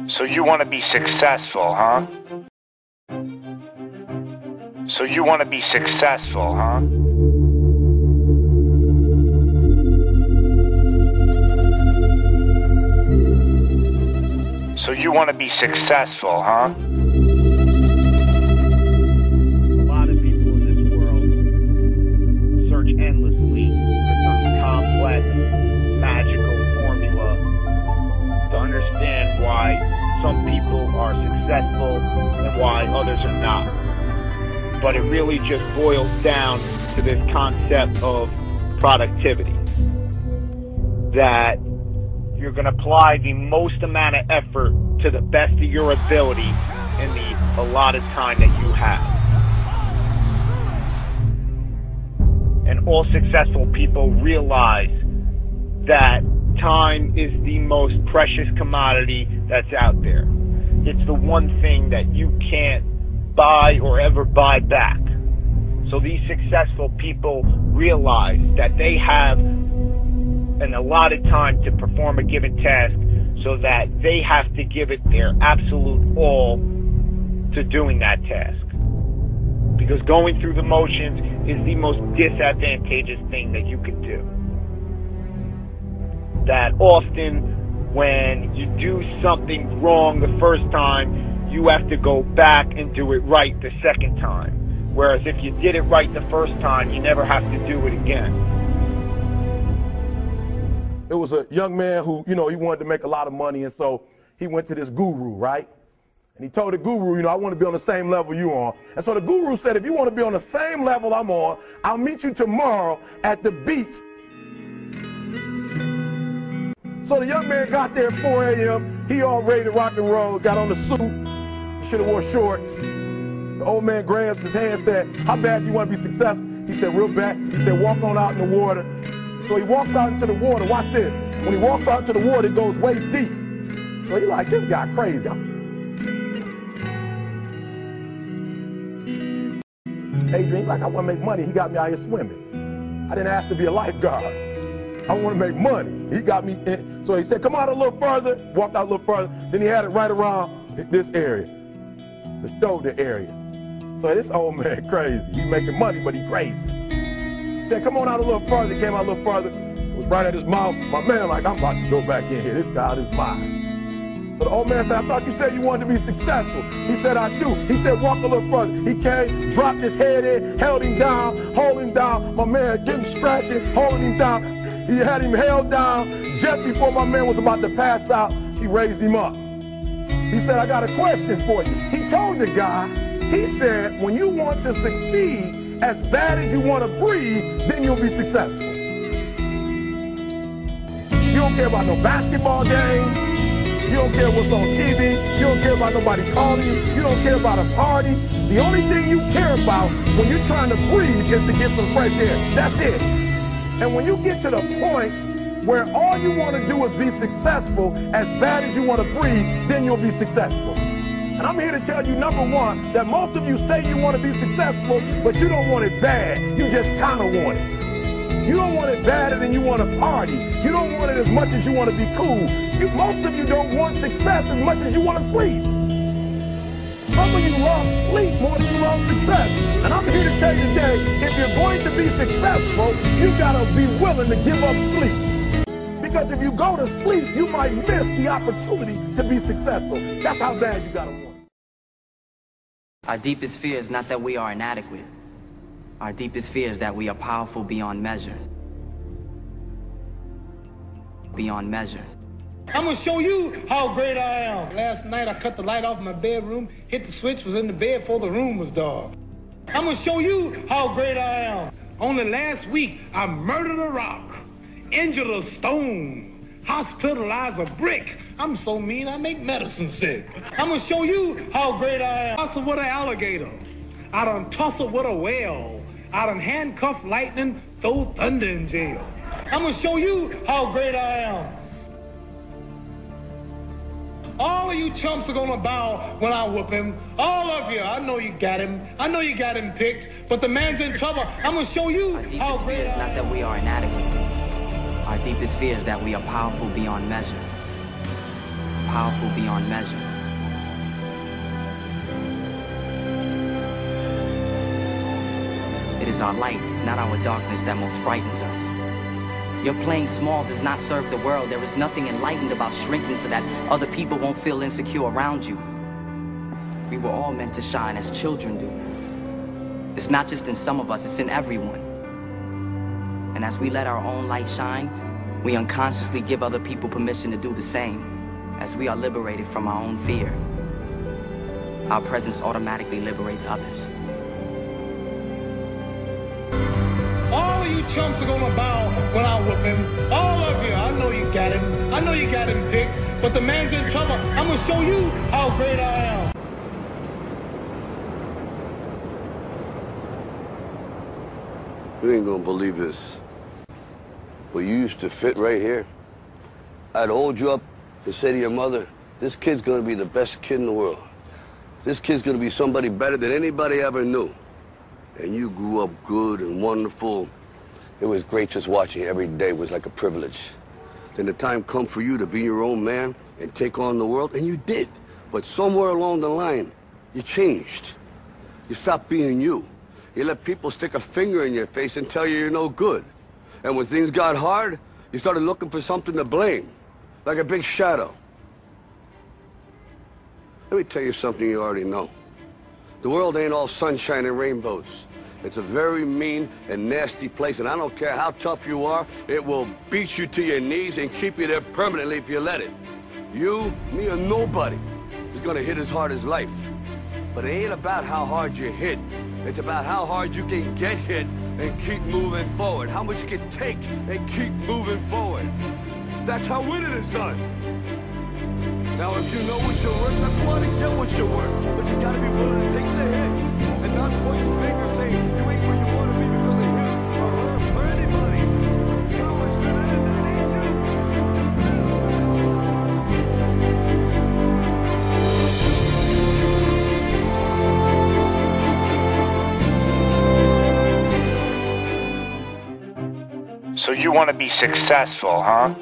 So you want to be successful, huh? So you want to be successful, huh? So you want to be successful, huh? A lot of people in this world search endlessly for some complex, magical formula to understand why some people are successful and why others are not. But it really just boils down to this concept of productivity. That you're going to apply the most amount of effort to the best of your ability in the allotted time that you have. And all successful people realize that time is the most precious commodity that's out there. It's the one thing that you can't buy or ever buy back. So these successful people realize that they have an allotted time to perform a given task, so that they have to give it their absolute all to doing that task. Because going through the motions is the most disadvantageous thing that you can do. That often when you do something wrong the first time, you have to go back and do it right the second time. Whereas if you did it right the first time, you never have to do it again. It was a young man who, he wanted to make a lot of money, and so he went to this guru, right? And he told the guru, I want to be on the same level you are. And so the guru said, if you want to be on the same level I'm on, I'll meet you tomorrow at the beach. So the young man got there at 4 a.m. He all ready to rock and roll, got on the suit, should have wore shorts. The old man grabs his hand and said, how bad do you want to be successful? He said, real bad. He said, walk on out in the water. So he walks out into the water. Watch this. When he walks out into the water, it goes waist deep. So he like, this guy crazy. Adrian, like, I want to make money. He got me out here swimming. I didn't ask to be a lifeguard. I want to make money. He got me in. So he said, come out a little further. Walked out a little further. Then he had it right around this area, the shoulder area. So this old man crazy. He making money, but he crazy. He said, come on out a little further. He came out a little further. It was right at his mouth. My man like, I'm about to go back in here. This guy is mine. So the old man said, I thought you said you wanted to be successful. He said, I do. He said, walk a little further. He came, dropped his head in, held him down, hold him down. My man getting scratching, holding him down. He had him held down. Just before my man was about to pass out, he raised him up. He said, I got a question for you. He told the guy, he said, when you want to succeed as bad as you want to breathe, then you'll be successful. You don't care about no basketball game. You don't care what's on TV. You don't care about nobody calling you. You don't care about a party. The only thing you care about when you're trying to breathe is to get some fresh air. That's it. And when you get to the point where all you want to do is be successful as bad as you want to breathe, then you'll be successful. And I'm here to tell you, number one, that most of you say you want to be successful, but you don't want it bad. You just kind of want it. You don't want it badder than you want to party. You don't want it as much as you want to be cool. Most of you don't want success as much as you want to sleep. Some of you love sleep more than you love success. And I'm here to tell you today, if you're going to be successful, you got to be willing to give up sleep. Because if you go to sleep, you might miss the opportunity to be successful. That's how bad you got to want it. Our deepest fear is not that we are inadequate. Our deepest fear is that we are powerful beyond measure. Beyond measure. I'm gonna show you how great I am. Last night I cut the light off in my bedroom, hit the switch, was in the bed before the room was dark. I'm gonna show you how great I am. Only last week I murdered a rock, injured a stone, hospitalized a brick. I'm so mean I make medicine sick. I'm gonna show you how great I am. Tussled with an alligator. I done tussled with a whale. I done handcuffed lightning, throw thunder in jail. I'm gonna show you how great I am. All of you chumps are gonna bow when I whoop him. All of you. I know you got him. I know you got him picked, but the man's in trouble. I'm gonna show you how great I am. Our deepest fear is not that we are inadequate. Our deepest fear is that we are powerful beyond measure. powerful beyond measure. It is our light, not our darkness, that most frightens us. Your playing small does not serve the world. There is nothing enlightened about shrinking so that other people won't feel insecure around you. We were all meant to shine as children do. It's not just in some of us, it's in everyone. And as we let our own light shine, we unconsciously give other people permission to do the same. As we are liberated from our own fear, our presence automatically liberates others. All of you chumps are gonna bow when I whip him. All of you. I know you got him. I know you got him picked. But the man's in trouble. I'm gonna show you how great I am. You ain't gonna believe this. But you used to fit right here. I'd hold you up and say to your mother, this kid's gonna be the best kid in the world. This kid's gonna be somebody better than anybody ever knew. And you grew up good and wonderful. It was great just watching you every day. It was like a privilege. Then the time come for you to be your own man and take on the world, and you did. But somewhere along the line, you changed. You stopped being you. You let people stick a finger in your face and tell you you're no good. And when things got hard, you started looking for something to blame, like a big shadow. Let me tell you something you already know. The world ain't all sunshine and rainbows. It's a very mean and nasty place, and I don't care how tough you are, it will beat you to your knees and keep you there permanently if you let it. You, me, or nobody is gonna hit as hard as life. But it ain't about how hard you hit. It's about how hard you can get hit and keep moving forward. How much you can take and keep moving forward. That's how winning is done. Now, if you know what you're worth, then go out and get what you're worth. But you gotta be willing to take the hits and not point your finger saying you ain't where you want to be because of him or her or anybody. Cowards do that and that ain't So you want to be successful, huh?